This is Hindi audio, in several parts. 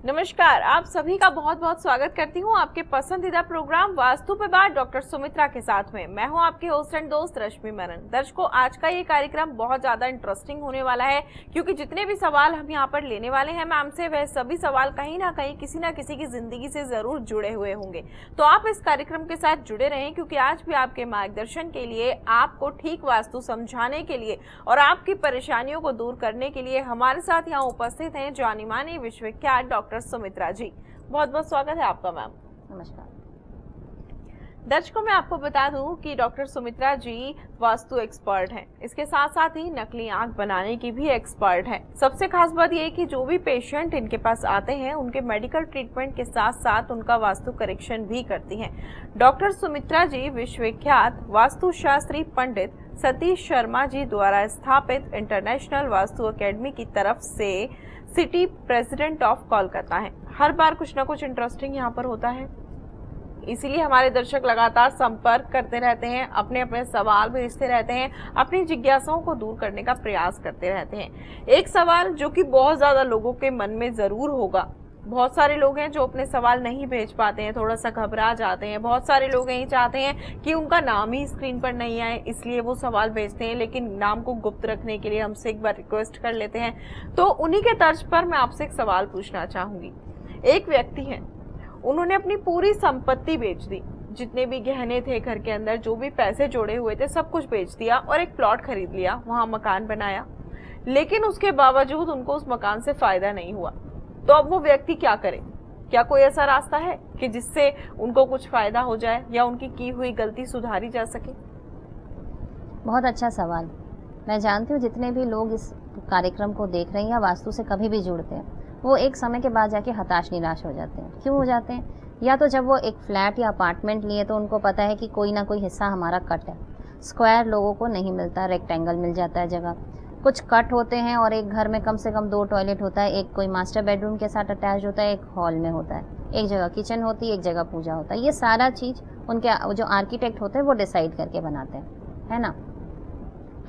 नमस्कार, आप सभी का बहुत बहुत स्वागत करती हूँ आपके पसंदीदा प्रोग्राम वास्तु पे बात डॉक्टर सुमित्रा के साथ में। मैं हूँ आपकी होस्ट एंड दोस्त रश्मि मेनन। दर्शकों, आज का ये कार्यक्रम बहुत ज्यादा इंटरेस्टिंग होने वाला है क्योंकि जितने भी सवाल हम यहाँ पर लेने वाले हैं मैम से, वह सभी सवाल कहीं ना कहीं किसी ना किसी की जिंदगी से जरूर जुड़े हुए होंगे। तो आप इस कार्यक्रम के साथ जुड़े रहें क्योंकि आज भी आपके मार्गदर्शन के लिए, आपको ठीक वास्तु समझाने के लिए और आपकी परेशानियों को दूर करने के लिए हमारे साथ यहाँ उपस्थित हैं जानी मानी विश्वविख्यात डॉक्टर सुमित्रा जी। बहुत बहुत स्वागत है आपका मैम। नमस्कार दर्शकों, मैं आपको बता दूं कि डॉक्टर सुमित्रा जी वास्तु एक्सपर्ट हैं, इसके साथ साथ ही नकली आंख बनाने की भी एक्सपर्ट हैं। सबसे खास बात यह है कि जो भी पेशेंट इनके पास आते हैं उनके मेडिकल ट्रीटमेंट के साथ साथ उनका वास्तु करेक्शन भी करती हैं। डॉक्टर सुमित्रा जी विश्वविख्यात वास्तुशास्त्री पंडित सतीश शर्मा जी द्वारा स्थापित इंटरनेशनल वास्तु एकेडमी की तरफ से सिटी प्रेसिडेंट ऑफ कोलकाता है। हर बार कुछ ना कुछ इंटरेस्टिंग यहाँ पर होता है, इसीलिए हमारे दर्शक लगातार संपर्क करते रहते हैं, अपने अपने सवाल भेजते रहते हैं, अपनी जिज्ञासाओं को दूर करने का प्रयास करते रहते हैं। एक सवाल जो कि बहुत ज्यादा लोगों के मन में जरूर होगा, बहुत सारे लोग हैं जो अपने सवाल नहीं भेज पाते हैं, थोड़ा सा घबरा जाते हैं। बहुत सारे लोग यही चाहते हैं कि उनका नाम ही स्क्रीन पर नहीं आए, इसलिए वो सवाल भेजते हैं, लेकिन नाम को गुप्त रखने के लिए हमसे एक बार रिक्वेस्ट कर लेते हैं। तो उन्हीं के तर्ज पर मैं आपसे एक सवाल पूछना चाहूंगी। एक व्यक्ति हैं, उन्होंने अपनी पूरी संपत्ति बेच दी, जितने भी गहने थे घर के अंदर, जो भी पैसे जोड़े हुए थे, सब कुछ बेच दिया और एक प्लॉट खरीद लिया, वहां मकान बनाया। लेकिन उसके बावजूद उनको उस मकान से फायदा नहीं हुआ। तो अब वो व्यक्ति क्या करे? क्या कोई ऐसा रास्ता है कि जिससे उनको कुछ फायदा हो जाए या उनकी की हुई गलती सुधारी जा सके? बहुत अच्छा सवाल। मैं जानती हूँ जितने भी लोग इस कार्यक्रम को देख रहे हैं या वास्तु से कभी भी जुड़ते हैं, वो एक समय के बाद जाके हताश निराश हो जाते हैं। क्यों हो जाते हैं? या तो जब वो एक फ्लैट या अपार्टमेंट लिए तो उनको पता है कि कोई ना कोई हिस्सा हमारा कट है। स्क्वायर लोगों को नहीं मिलता, रेक्टेंगल मिल जाता है जगह। कुछ कट होते हैं और एक घर में कम से कम 2 टॉयलेट होता है, एक कोई मास्टर बेडरूम के साथ अटैच होता है, एक हॉल में होता है, एक जगह किचन होती है, एक जगह पूजा होता है। ये सारा चीज़ उनके जो आर्किटेक्ट होते हैं वो डिसाइड करके बनाते हैं, है ना।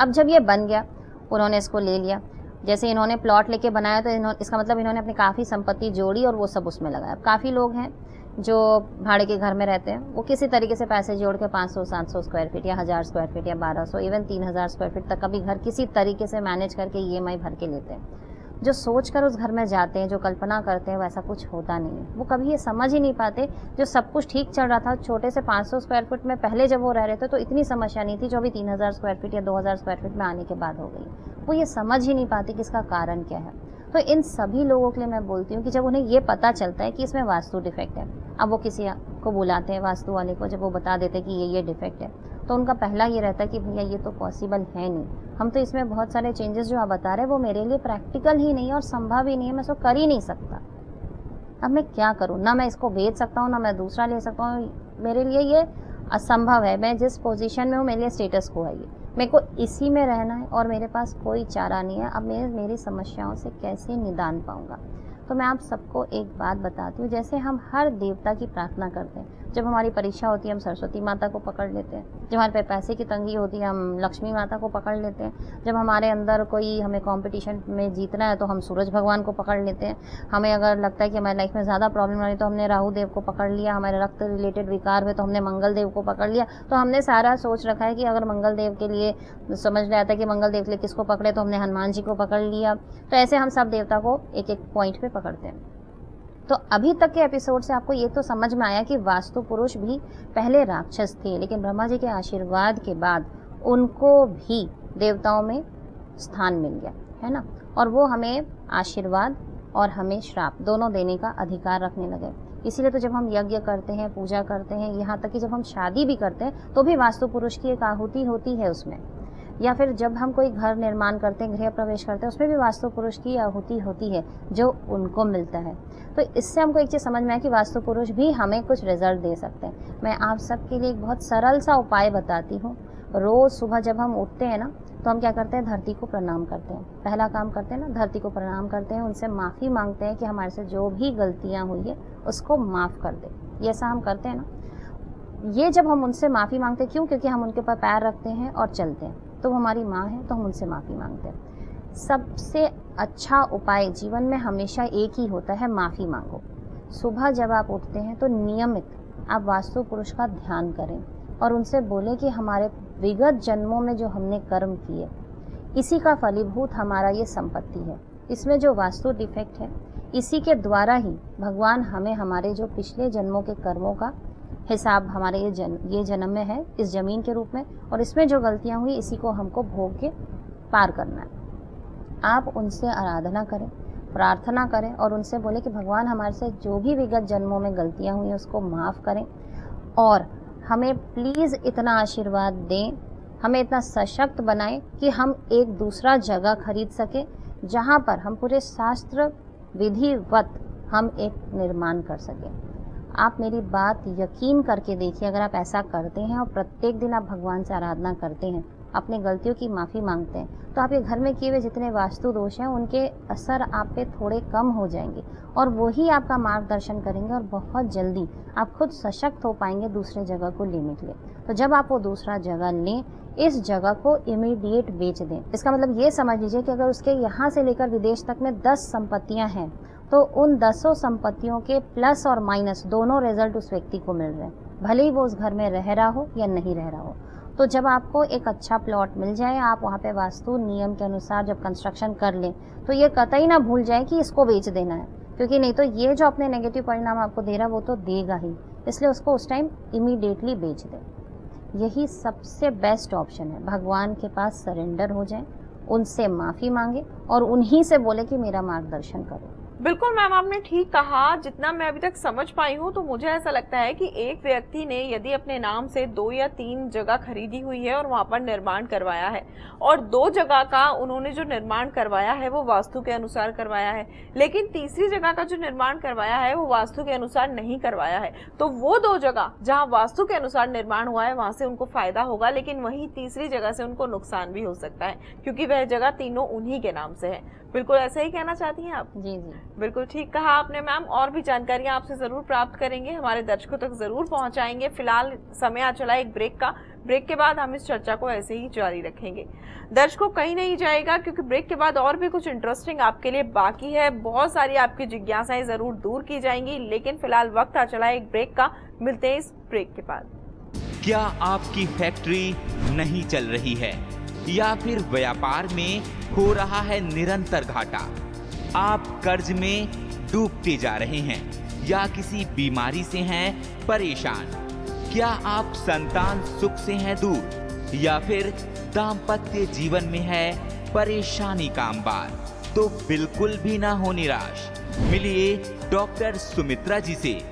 अब जब ये बन गया, उन्होंने इसको ले लिया, जैसे इन्होंने प्लॉट लेके बनाया तो इसका मतलब इन्होंने अपनी काफ़ी संपत्ति जोड़ी और वो सब उसमें लगाया। काफ़ी लोग हैं जो भाड़े के घर में रहते हैं, वो किसी तरीके से पैसे जोड़ के 500-700 स्क्वायर फीट या 1000 स्क्वायर फीट या 1200 इवन 3000 स्क्वायर फीट तक का भी घर किसी तरीके से मैनेज करके EMI भर के लेते हैं। जो सोच कर उस घर में जाते हैं, जो कल्पना करते हैं, वैसा कुछ होता नहीं है। वो कभी ये समझ ही नहीं पाते, जो सब कुछ ठीक चल रहा था छोटे से 500 स्क्वायर फीट में पहले जब वो रह रहे थे तो इतनी समस्या नहीं थी, जो अभी 3000 स्क्वायर फीट या 2000 स्क्वायर फीट में आने के बाद हो गई। वो ये समझ ही नहीं पाते कि इसका कारण क्या है। तो इन सभी लोगों के लिए मैं बोलती हूँ कि जब उन्हें ये पता चलता है कि इसमें वास्तु डिफेक्ट है, अब वो किसी को बुलाते हैं वास्तु वाले को, जब वो बता देते हैं कि ये डिफेक्ट है, तो उनका पहला ये रहता है कि भैया ये तो पॉसिबल है नहीं, हम तो इसमें बहुत सारे चेंजेस जो आप बता रहे हैं वो मेरे लिए प्रैक्टिकल ही नहीं है और संभव ही नहीं है, मैं इसको कर ही नहीं सकता। अब मैं क्या करूँ? ना मैं इसको बेच सकता हूँ, ना मैं दूसरा ले सकता हूँ, मेरे लिए ये असंभव है। मैं जिस पोजीशन में हूँ, मेरे लिए स्टेटस को है, ये मेरे को इसी में रहना है और मेरे पास कोई चारा नहीं है। अब मैं मेरी समस्याओं से कैसे निदान पाऊँगा? तो मैं आप सबको एक बात बताती हूँ। जैसे हम हर देवता की प्रार्थना करते हैं, जब हमारी परीक्षा होती है हम सरस्वती माता को पकड़ लेते हैं, जब हमारे पे पैसे की तंगी होती है हम लक्ष्मी माता को पकड़ लेते हैं, जब हमारे अंदर कोई हमें कंपटीशन में जीतना है तो हम सूरज भगवान को पकड़ लेते हैं, हमें अगर लगता है कि हमारी लाइफ में ज़्यादा प्रॉब्लम आ रही तो हमने राहु देव को पकड़ लिया, हमारे रक्त रिलेटेड विकार हुए तो हमने मंगल देव को पकड़ लिया। तो हमने सारा सोच रखा है कि अगर मंगल देव के लिए समझ लिया था कि मंगल देव के लिए किसको पकड़े, तो हमने हनुमान जी को पकड़ लिया। तो ऐसे हम सब देवता को एक एक पॉइंट पे पकड़ते हैं। तो अभी तक के एपिसोड से आपको ये तो समझ में आया कि वास्तु पुरुष भी पहले राक्षस थे, लेकिन ब्रह्मा जी के आशीर्वाद के बाद उनको भी देवताओं में स्थान मिल गया, है ना। और वो हमें आशीर्वाद और हमें श्राप दोनों देने का अधिकार रखने लगे। इसीलिए तो जब हम यज्ञ करते हैं, पूजा करते हैं, यहाँ तक कि जब हम शादी भी करते हैं तो भी वास्तु पुरुष की एक आहुति होती है उसमें, या फिर जब हम कोई घर निर्माण करते हैं, गृह प्रवेश करते हैं, उसमें भी वास्तु पुरुष की आहुति होती है जो उनको मिलता है। तो इससे हमको एक चीज़ समझ में आया कि वास्तु पुरुष भी हमें कुछ रिजल्ट दे सकते हैं। मैं आप सबके लिए एक बहुत सरल सा उपाय बताती हूँ। रोज़ सुबह जब हम उठते हैं ना, तो हम क्या करते हैं? धरती को प्रणाम करते हैं। पहला काम करते हैं ना, धरती को प्रणाम करते हैं, उनसे माफ़ी मांगते हैं कि हमारे से जो भी गलतियाँ हुई है उसको माफ़ कर दे। ये ऐसा हम करते हैं ना। ये जब हम उनसे माफ़ी मांगते हैं, क्यों? क्योंकि हम उनके ऊपर पैर रखते हैं और चलते हैं, तो वो हमारी माँ है तो हम उनसे माफ़ी मांगते हैं। सबसे अच्छा उपाय जीवन में हमेशा एक ही होता है, माफ़ी मांगो। सुबह जब आप उठते हैं तो नियमित आप वास्तु पुरुष का ध्यान करें और उनसे बोलें कि हमारे विगत जन्मों में जो हमने कर्म किए, इसी का फलीभूत हमारा ये संपत्ति है। इसमें जो वास्तु डिफेक्ट है, इसी के द्वारा ही भगवान हमें हमारे जो पिछले जन्मों के कर्मों का हिसाब हमारे ये जन्म में है, इस ज़मीन के रूप में, और इसमें जो गलतियाँ हुई इसी को हमको भोग के पार करना है। आप उनसे आराधना करें, प्रार्थना करें और उनसे बोले कि भगवान हमारे से जो भी विगत जन्मों में गलतियाँ हुई उसको माफ़ करें और हमें प्लीज़ इतना आशीर्वाद दें, हमें इतना सशक्त बनाएं कि हम एक दूसरा जगह खरीद सकें जहाँ पर हम पूरे शास्त्र विधिवत हम एक निर्माण कर सकें। आप मेरी बात यकीन करके देखिए, अगर आप ऐसा करते हैं और प्रत्येक दिन आप भगवान से आराधना करते हैं, अपने गलतियों की माफ़ी मांगते हैं, तो आपके घर में किए हुए जितने वास्तु दोष हैं उनके असर आप पे थोड़े कम हो जाएंगे और वही आपका मार्गदर्शन करेंगे और बहुत जल्दी आप खुद सशक्त हो पाएंगे दूसरे जगह को लेने के लिए। तो जब आप वो दूसरा जगह लें, इस जगह को इमीडिएट बेच दें। इसका मतलब ये समझ लीजिए कि अगर उसके यहाँ से लेकर विदेश तक में 10 संपत्तियाँ हैं तो उन 10 संपत्तियों के प्लस और माइनस दोनों रिजल्ट उस व्यक्ति को मिल रहे हैं, भले ही वो उस घर में रह रहा हो या नहीं रह रहा हो। तो जब आपको एक अच्छा प्लॉट मिल जाए, आप वहाँ पे वास्तु नियम के अनुसार जब कंस्ट्रक्शन कर लें, तो ये कतई ना भूल जाए कि इसको बेच देना है, क्योंकि नहीं तो ये जो अपने नेगेटिव परिणाम आपको दे रहा है वो तो देगा ही, इसलिए उसको उस टाइम इमीडिएटली बेच दें। यही सबसे बेस्ट ऑप्शन है। भगवान के पास सरेंडर हो जाएं, उनसे माफ़ी मांगे और उन्हीं से बोले कि मेरा मार्गदर्शन करो। बिल्कुल मैम, आपने ठीक कहा। जितना मैं अभी तक समझ पाई हूँ तो मुझे ऐसा लगता है कि एक व्यक्ति ने यदि अपने नाम से 2 या 3 जगह खरीदी हुई है और वहाँ पर निर्माण करवाया है और 2 जगह का उन्होंने जो निर्माण करवाया है वो वास्तु के अनुसार करवाया है, लेकिन तीसरी जगह का जो निर्माण करवाया है वो वास्तु के अनुसार नहीं करवाया है, तो वो 2 जगह जहाँ वास्तु के अनुसार निर्माण हुआ है वहाँ से उनको फायदा होगा, लेकिन वहीं तीसरी जगह से उनको नुकसान भी हो सकता है क्योंकि वह जगह तीनों उन्हीं के नाम से है। बिल्कुल ऐसा ही कहना चाहती हैं आप? जी जी, बिल्कुल ठीक कहा आपने मैम। और भी जानकारियां आपसे जरूर प्राप्त करेंगे, हमारे दर्शकों तक जरूर पहुंचाएंगे। फिलहाल समय आ चला एक ब्रेक का। ब्रेक के बाद हम इस चर्चा को ऐसे ही जारी रखेंगे। दर्शकों कहीं नहीं जाएगा क्योंकि ब्रेक के बाद और भी कुछ इंटरेस्टिंग आपके लिए बाकी है। बहुत सारी आपकी जिज्ञासाएं जरूर दूर की जाएंगी, लेकिन फिलहाल वक्त आ चला एक ब्रेक का। मिलते हैं इस ब्रेक के बाद। क्या आपकी फैक्ट्री नहीं चल रही है या फिर व्यापार में हो रहा है निरंतर घाटा? आप कर्ज में डूबते जा रहे हैं या किसी बीमारी से हैं परेशान? क्या आप संतान सुख से हैं दूर या फिर दाम्पत्य जीवन में है परेशानी का अंबार? तो बिल्कुल भी ना हो निराश, मिलिए डॉक्टर सुमित्रा जी से।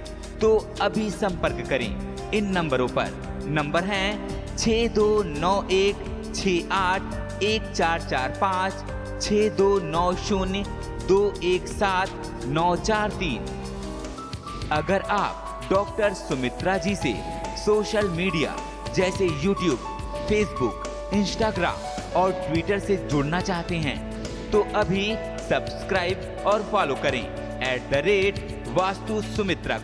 तो अभी संपर्क करें इन नंबरों पर। नंबर है 6291681445, 6290217943। अगर आप डॉक्टर सुमित्रा जी से सोशल मीडिया जैसे यूट्यूब, फेसबुक, इंस्टाग्राम और ट्विटर से जुड़ना चाहते हैं तो अभी सब्सक्राइब और फॉलो करें @वास्तु सुमित्रा।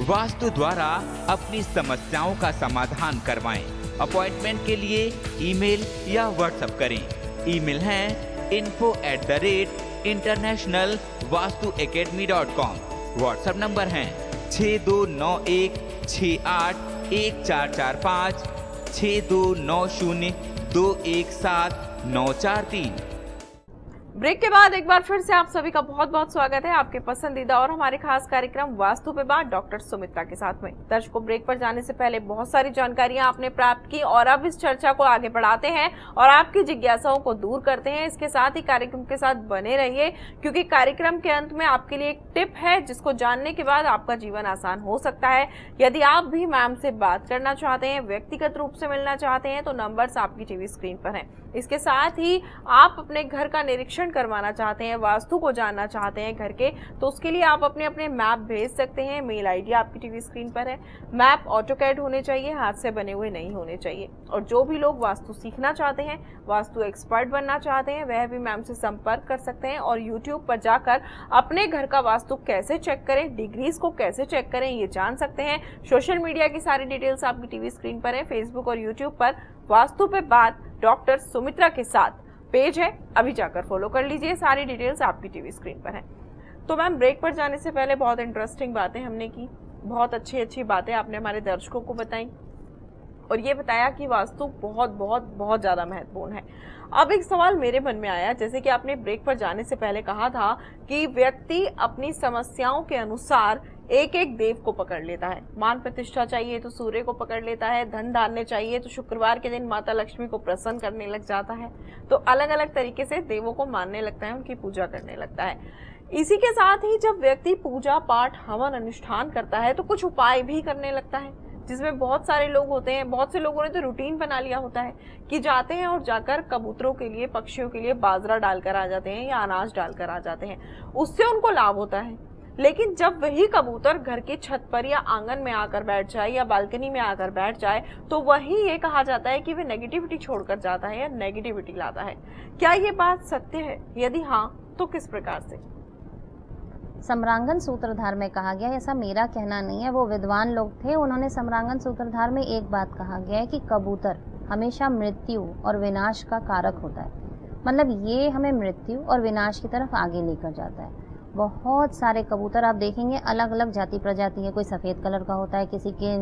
वास्तु द्वारा अपनी समस्याओं का समाधान करवाएं। अपॉइंटमेंट के लिए ईमेल या व्हाट्सएप करें। ईमेल है info@internationalvastuacademy.com। व्हाट्सएप नंबर है 6291681445, 6290217943। ब्रेक के बाद एक बार फिर से आप सभी का बहुत बहुत स्वागत है आपके पसंदीदा और हमारे खास कार्यक्रम वास्तु पे बात डॉक्टर सुमित्रा के साथ में। दर्शकों, ब्रेक पर जाने से पहले बहुत सारी जानकारियां आपने प्राप्त की और अब इस चर्चा को आगे बढ़ाते हैं और आपकी जिज्ञासाओं को दूर करते हैं। इसके साथ ही कार्यक्रम के साथ बने रहिए क्योंकि कार्यक्रम के अंत में आपके लिए एक टिप है जिसको जानने के बाद आपका जीवन आसान हो सकता है। यदि आप भी मैम से बात करना चाहते हैं, व्यक्तिगत रूप से मिलना चाहते हैं तो नंबर्स आपकी टीवी स्क्रीन पर हैं। इसके साथ ही आप अपने घर का निरीक्षण करवाना चाहते हैं, वास्तु को जानना चाहते हैं घर के, तो उसके लिए आप अपने अपने मैप भेज सकते हैं। मेल आईडी आपकी टीवी स्क्रीन पर है। मैप ऑटोकैड होने चाहिए, हाथ से बने हुए नहीं होने चाहिए। और जो भी लोग वास्तु सीखना चाहते हैं, वास्तु एक्सपर्ट बनना चाहते हैं, वह भी मैम से संपर्क कर सकते हैं और यूट्यूब पर जाकर अपने घर का वास्तु कैसे चेक करें, डिग्रीज को कैसे चेक करें, ये जान सकते हैं। सोशल मीडिया की सारी डिटेल्स आपकी टीवी स्क्रीन पर है। फेसबुक और यूट्यूब पर वास्तु पे बात डॉक्टर सुमित्रा के साथ पेज है, अभी जाकर फॉलो कर लीजिए, सारी डिटेल्स आपकी टीवी स्क्रीन पर है। तो मैम ब्रेक पर जाने से पहले बहुत इंटरेस्टिंग बातें हमने की, बहुत अच्छी अच्छी बातें आपने हमारे दर्शकों को बताई और ये बताया कि वास्तु बहुत बहुत बहुत ज़्यादा महत्वपूर्ण है। अब एक सवाल मेरे मन में आया, जैसे कि आपने ब्रेक पर जाने से पहले कहा था कि व्यक्ति अपनी समस्याओं के अनुसार एक एक देव को पकड़ लेता है। मान प्रतिष्ठा चाहिए तो सूर्य को पकड़ लेता है, धन धान्य चाहिए तो शुक्रवार के दिन माता लक्ष्मी को प्रसन्न करने लग जाता है। तो अलग अलग तरीके से देवों को मानने लगता है, उनकी पूजा करने लगता है। इसी के साथ ही जब व्यक्ति पूजा पाठ हवन अनुष्ठान करता है तो कुछ उपाय भी करने लगता है, जिसमें बहुत सारे लोग होते हैं। बहुत से लोगों ने तो रूटीन बना लिया होता है कि जाते हैं और जाकर कबूतरों के लिए, पक्षियों के लिए बाजरा डालकर आ जाते हैं या अनाज डालकर आ जाते हैं, उससे उनको लाभ होता है। लेकिन जब वही कबूतर घर की छत पर या आंगन में आकर बैठ जाए या बालकनी में आकर बैठ जाए तो वही ये कहा जाता है कि वह नेगेटिविटी छोड़कर जाता है या नेगेटिविटी लाता है। क्या ये बात सत्य है? यदि हाँ तो किस प्रकार से? सम्रांगन सूत्रधार में कहा गया, ऐसा मेरा कहना नहीं है, वो विद्वान लोग थे, उन्होंने सम्रांगन सूत्रधार में एक बात कहा गया है कि कबूतर हमेशा मृत्यु और विनाश का कारक होता है। मतलब ये हमें मृत्यु और विनाश की तरफ आगे लेकर जाता है। बहुत सारे कबूतर आप देखेंगे अलग अलग जाति प्रजाति है, कोई सफ़ेद कलर का होता है, किसी के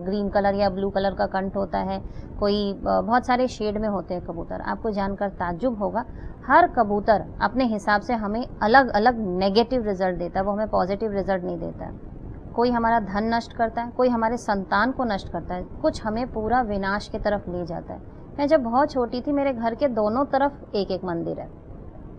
ग्रीन कलर या ब्लू कलर का कंठ होता है, कोई बहुत सारे शेड में होते हैं कबूतर। आपको जानकर ताज्जुब होगा, हर कबूतर अपने हिसाब से हमें अलग अलग नेगेटिव रिजल्ट देता है, वो हमें पॉजिटिव रिजल्ट नहीं देता है। कोई हमारा धन नष्ट करता है, कोई हमारे संतान को नष्ट करता है, कुछ हमें पूरा विनाश की तरफ ले जाता है। मैं जब बहुत छोटी थी, मेरे घर के दोनों तरफ एक एक मंदिर है।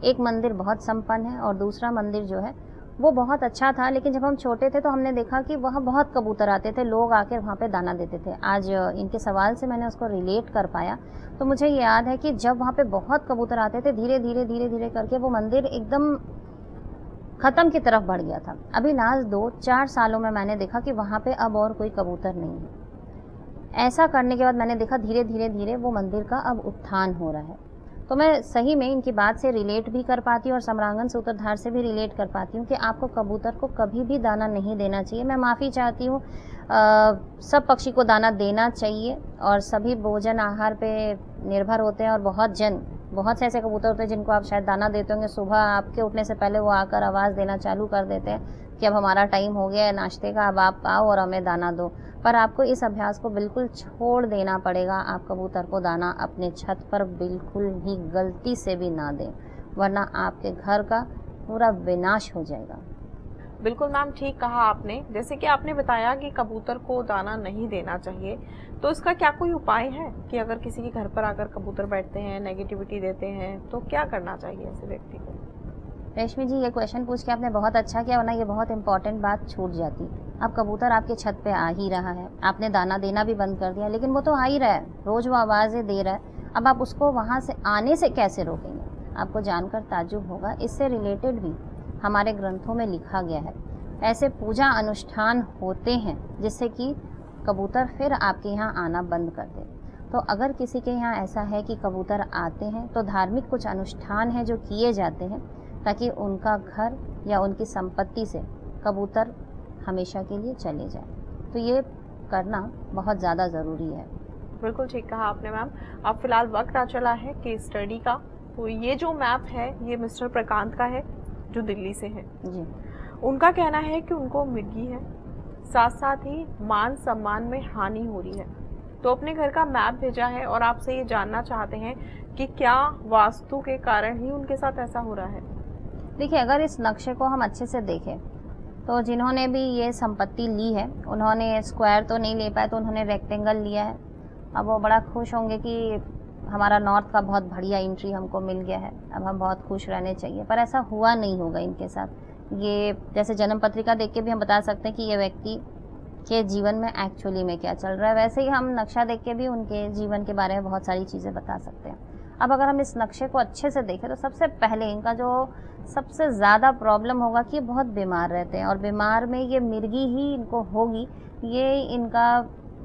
एक मंदिर बहुत संपन्न है और दूसरा मंदिर जो है वो बहुत अच्छा था, लेकिन जब हम छोटे थे तो हमने देखा कि वहाँ बहुत कबूतर आते थे, लोग आकर वहाँ पे दाना देते थे। आज इनके सवाल से मैंने उसको रिलेट कर पाया तो मुझे याद है कि जब वहाँ पे बहुत कबूतर आते थे, धीरे धीरे धीरे धीरे करके वो मंदिर एकदम ख़त्म की तरफ बढ़ गया था। अभी लास्ट 2-4 सालों में मैंने देखा कि वहाँ पे अब और कोई कबूतर नहीं है। ऐसा करने के बाद मैंने देखा धीरे धीरे धीरे वो मंदिर का अब उत्थान हो रहा है। तो मैं सही में इनकी बात से रिलेट भी कर पाती हूँ और सम्रांगन सूत्रधार से भी रिलेट कर पाती हूँ कि आपको कबूतर को कभी भी दाना नहीं देना चाहिए। मैं माफ़ी चाहती हूँ, सब पक्षी को दाना देना चाहिए और सभी भोजन आहार पे निर्भर होते हैं और बहुत से ऐसे कबूतर होते हैं जिनको आप शायद दाना देते होंगे, सुबह आपके उठने से पहले वो आकर आवाज़ देना चालू कर देते हैं कि अब हमारा टाइम हो गया है नाश्ते का, अब आप आओ और हमें दाना दो। पर आपको इस अभ्यास को बिल्कुल छोड़ देना पड़ेगा। आप कबूतर को दाना अपने छत पर बिल्कुल भी गलती से भी ना दें, वरना आपके घर का पूरा विनाश हो जाएगा। बिल्कुल मैम, ठीक कहा आपने। जैसे कि आपने बताया कि कबूतर को दाना नहीं देना चाहिए, तो इसका क्या कोई उपाय है कि अगर किसी के घर पर आकर कबूतर बैठते हैं, नेगेटिविटी देते हैं, तो क्या करना चाहिए ऐसे व्यक्ति को? रेशमी जी, ये क्वेश्चन पूछ के आपने बहुत अच्छा किया, वरना ये बहुत इंपॉर्टेंट बात छूट जाती। अब कबूतर आपके छत पे आ ही रहा है, आपने दाना देना भी बंद कर दिया, लेकिन वो तो आ ही रहा है, रोज़ वो आवाज़ें दे रहा है। अब आप उसको वहाँ से आने से कैसे रोकेंगे? आपको जानकर ताज्जुब होगा, इससे रिलेटेड भी हमारे ग्रंथों में लिखा गया है। ऐसे पूजा अनुष्ठान होते हैं जिससे कि कबूतर फिर आपके यहाँ आना बंद कर दे। तो अगर किसी के यहाँ ऐसा है कि कबूतर आते हैं तो धार्मिक कुछ अनुष्ठान हैं जो किए जाते हैं ताकि उनका घर या उनकी संपत्ति से कबूतर हमेशा के लिए चले जाए। तो ये करना बहुत ज़्यादा ज़रूरी है। बिल्कुल ठीक कहा आपने मैम। अब फिलहाल वक्त आ चला है केस स्टडी का। तो ये जो मैप है ये मिस्टर प्रकांत का है जो दिल्ली से है जी। उनका कहना है कि उनको मिर्गी है, साथ साथ ही मान सम्मान में हानि हो रही है। तो अपने घर का मैप भेजा है और आपसे ये जानना चाहते हैं कि क्या वास्तु के कारण ही उनके साथ ऐसा हो रहा है। देखिए, अगर इस नक्शे को हम अच्छे से देखें तो जिन्होंने भी ये संपत्ति ली है उन्होंने स्क्वायर तो नहीं ले पाए, तो उन्होंने रेक्टेंगल लिया है। अब वो बड़ा खुश होंगे कि हमारा नॉर्थ का बहुत बढ़िया एंट्री हमको मिल गया है, अब हम बहुत खुश रहने चाहिए। पर ऐसा हुआ नहीं होगा इनके साथ। ये जैसे जन्म पत्रिका देख के भी हम बता सकते हैं कि ये व्यक्ति के जीवन में एक्चुअली में क्या चल रहा है, वैसे ही हम नक्शा देख के भी उनके जीवन के बारे में बहुत सारी चीज़ें बता सकते हैं। अब अगर हम इस नक्शे को अच्छे से देखें तो सबसे पहले इनका जो सबसे ज़्यादा प्रॉब्लम होगा कि ये बहुत बीमार रहते हैं और बीमार में ये मिर्गी ही इनको होगी। ये इनका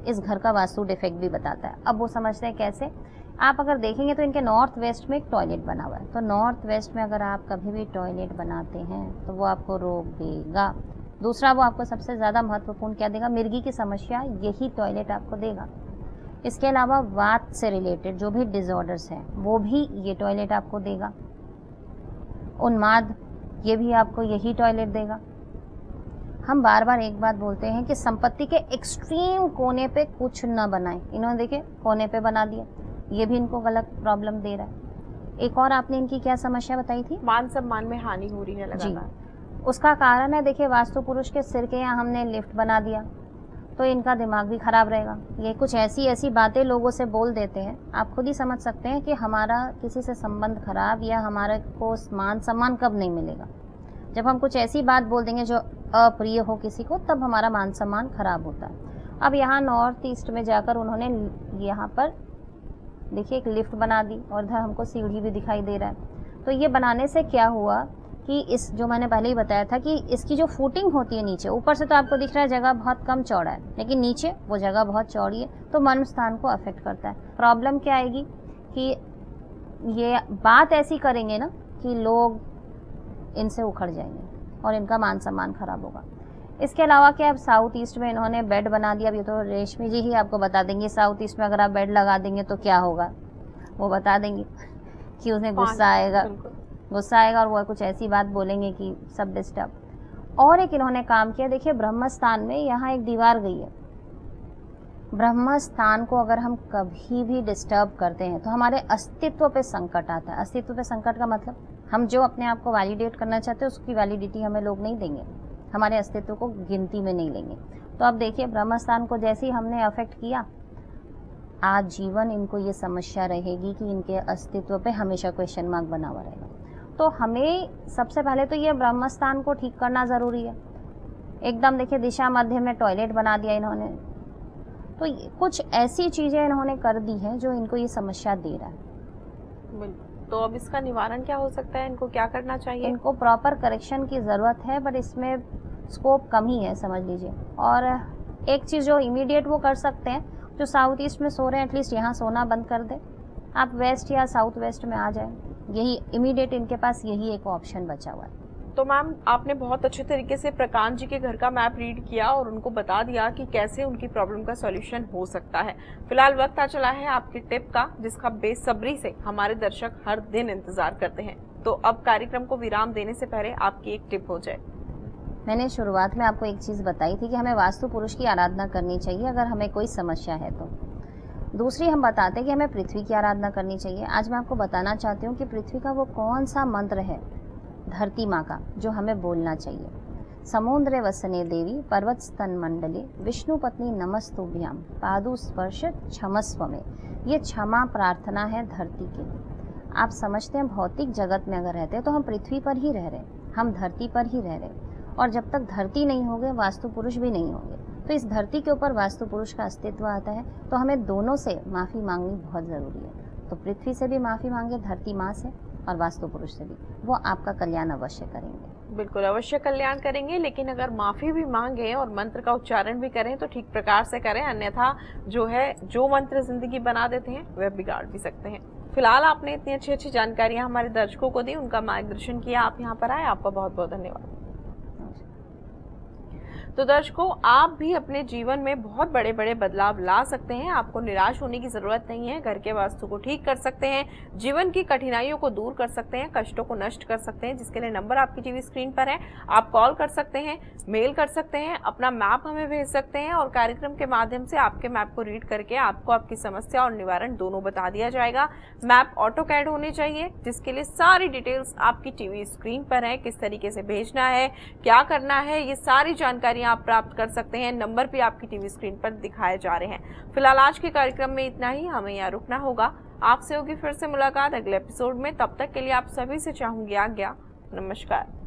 इस घर का वास्तु डिफेक्ट भी बताता है। अब वो समझते हैं कैसे, आप अगर देखेंगे तो इनके नॉर्थ वेस्ट में एक टॉयलेट बना हुआ है। तो नॉर्थ वेस्ट में अगर आप कभी भी टॉयलेट बनाते हैं तो वो आपको रोक देगा। दूसरा, वो आपको सबसे ज़्यादा महत्वपूर्ण क्या देगा, मिर्गी की समस्या यही टॉयलेट आपको देगा। इसके अलावा वात से रिलेटेड जो भी डिसऑर्डर्स हैं वो भी ये टॉयलेट आपको देगा। उन्माद, ये भी आपको यही टॉयलेट देगा। हम बार बार एक बात बोलते हैं कि संपत्ति के एक्सट्रीम कोने पे कुछ न बनाएं। इन्होंने देखे कोने पे बना दिया, ये भी इनको गलत प्रॉब्लम दे रहा है। एक और आपने इनकी क्या समस्या बताई थी? मान सम्मान में हानि हो रही है लगातार। उसका कारण है, देखिए वास्तु पुरुष के सिर के यहाँ हमने लिफ्ट बना दिया तो इनका दिमाग भी खराब रहेगा। ये कुछ ऐसी बातें लोगों से बोल देते हैं, आप खुद ही समझ सकते हैं कि हमारा किसी से संबंध खराब या हमारे को मान सम्मान कब नहीं मिलेगा। जब हम कुछ ऐसी बात बोल देंगे जो अप्रिय हो किसी को, तब हमारा मान सम्मान खराब होता है। अब यहाँ नॉर्थ ईस्ट में जाकर उन्होंने यहाँ पर देखिए एक लिफ्ट बना दी और इधर हमको सीढ़ी भी दिखाई दे रहा है। तो ये बनाने से क्या हुआ कि इस जो मैंने पहले ही बताया था कि इसकी जो फुटिंग होती है नीचे, ऊपर से तो आपको दिख रहा है जगह बहुत कम चौड़ा है, लेकिन नीचे वो जगह बहुत चौड़ी है, तो मर्म स्थान को अफेक्ट करता है। प्रॉब्लम क्या आएगी कि ये बात ऐसी करेंगे ना कि लोग इनसे उखड़ जाएंगे और इनका मान सम्मान खराब होगा। इसके अलावा क्या, अब साउथ ईस्ट में इन्होंने बेड बना दिया। अब ये तो रेशमी जी ही आपको बता देंगे साउथ ईस्ट में अगर आप बेड लगा देंगे तो क्या होगा, वो बता देंगे कि उन्हें गुस्सा आएगा और वो कुछ ऐसी बात बोलेंगे कि सब डिस्टर्ब। और एक इन्होंने काम किया, देखिए ब्रह्म स्थान में यहाँ एक दीवार गई है। ब्रह्म स्थान को अगर हम कभी भी डिस्टर्ब करते हैं तो हमारे अस्तित्व पे संकट आता है। अस्तित्व पे संकट का मतलब, हम जो अपने आप को वैलिडेट करना चाहते हैं उसकी वैलिडिटी हमें लोग नहीं देंगे, हमारे अस्तित्व को गिनती में नहीं लेंगे। तो अब देखिए ब्रह्म स्थान को जैसे ही हमने अफेक्ट किया, आज जीवन इनको ये समस्या रहेगी कि इनके अस्तित्व पे हमेशा क्वेश्चन मार्क बना हुआ रहेगा। तो हमें सबसे पहले तो ये ब्रह्म स्थान को ठीक करना ज़रूरी है। एकदम देखिए दिशा मध्य में टॉयलेट बना दिया इन्होंने, तो कुछ ऐसी चीज़ें इन्होंने कर दी हैं जो इनको ये समस्या दे रहा है। तो अब इसका निवारण क्या हो सकता है, इनको क्या करना चाहिए? इनको प्रॉपर करेक्शन की ज़रूरत है, बट इसमें स्कोप कम ही है समझ लीजिए। और एक चीज़ जो इमीडिएट वो कर सकते हैं, जो साउथ ईस्ट में सो रहे हैं एटलीस्ट यहाँ सोना बंद कर दें, आप वेस्ट या साउथ वेस्ट में आ जाएं। यही इमीडिएट इनके पास यही एक ऑप्शन बचा हुआ है। तो मैम आपने बहुत अच्छे तरीके से प्रकांत जी के घर का मैप रीड किया और उनको बता दिया कि कैसे उनकी प्रॉब्लम का सॉल्यूशन हो सकता है। फिलहाल वक्त आ चला है आपकी टिप का, जिसका बेसब्री से हमारे दर्शक हर दिन इंतजार करते हैं। तो अब कार्यक्रम को विराम देने से पहले आपकी एक टिप हो जाए। मैंने शुरुआत में आपको एक चीज़ बताई थी कि हमें वास्तु पुरुष की आराधना करनी चाहिए अगर हमें कोई समस्या है तो। दूसरी हम बताते हैं कि हमें पृथ्वी की आराधना करनी चाहिए। आज मैं आपको बताना चाहती हूँ कि पृथ्वी का वो कौन सा मंत्र है, धरती माँ का, जो हमें बोलना चाहिए। समुद्रे वसने देवी पर्वत स्तन मंडले विष्णु पत्नी नमस्तुभ्याम पादु स्पर्श क्षमस्व में। ये क्षमा प्रार्थना है धरती के लिए। आप समझते हैं भौतिक जगत में अगर रहते हैं तो हम पृथ्वी पर ही रह रहे हैं, हम धरती पर ही रह रहे हैं, और जब तक धरती नहीं होगे वास्तु पुरुष भी नहीं होंगे। तो इस धरती के ऊपर वास्तु पुरुष का अस्तित्व आता है, तो हमें दोनों से माफ़ी मांगनी बहुत ज़रूरी है। तो पृथ्वी से भी माफ़ी मांगे, धरती माँ से, और वास्तु पुरुष से भी, वो आपका कल्याण अवश्य करेंगे। बिल्कुल अवश्य कल्याण करेंगे, लेकिन अगर माफ़ी भी मांगे और मंत्र का उच्चारण भी करें तो ठीक प्रकार से करें, अन्यथा जो मंत्र जिंदगी बना देते हैं वह बिगाड़ भी सकते हैं। फिलहाल आपने इतनी अच्छी जानकारियां हमारे दर्शकों को दी, उनका मार्गदर्शन किया, आप यहाँ पर आए, आपका बहुत बहुत धन्यवाद। तो दर्शकों, आप भी अपने जीवन में बहुत बड़े बड़े बदलाव ला सकते हैं। आपको निराश होने की जरूरत नहीं है। घर के वास्तु को ठीक कर सकते हैं, जीवन की कठिनाइयों को दूर कर सकते हैं, कष्टों को नष्ट कर सकते हैं, जिसके लिए नंबर आपकी टीवी स्क्रीन पर है। आप कॉल कर सकते हैं, मेल कर सकते हैं, अपना मैप हमें भेज सकते हैं और कार्यक्रम के माध्यम से आपके मैप को रीड करके आपको आपकी समस्या और निवारण दोनों बता दिया जाएगा। मैप ऑटो कैड होने चाहिए, जिसके लिए सारी डिटेल्स आपकी टीवी स्क्रीन पर है। किस तरीके से भेजना है, क्या करना है, ये सारी जानकारियां आप प्राप्त कर सकते हैं। नंबर भी आपकी टीवी स्क्रीन पर दिखाए जा रहे हैं। फिलहाल आज के कार्यक्रम में इतना ही, हमें यहाँ रुकना होगा। आपसे होगी फिर से मुलाकात अगले एपिसोड में। तब तक के लिए आप सभी से चाहूंगी आज्ञा। नमस्कार।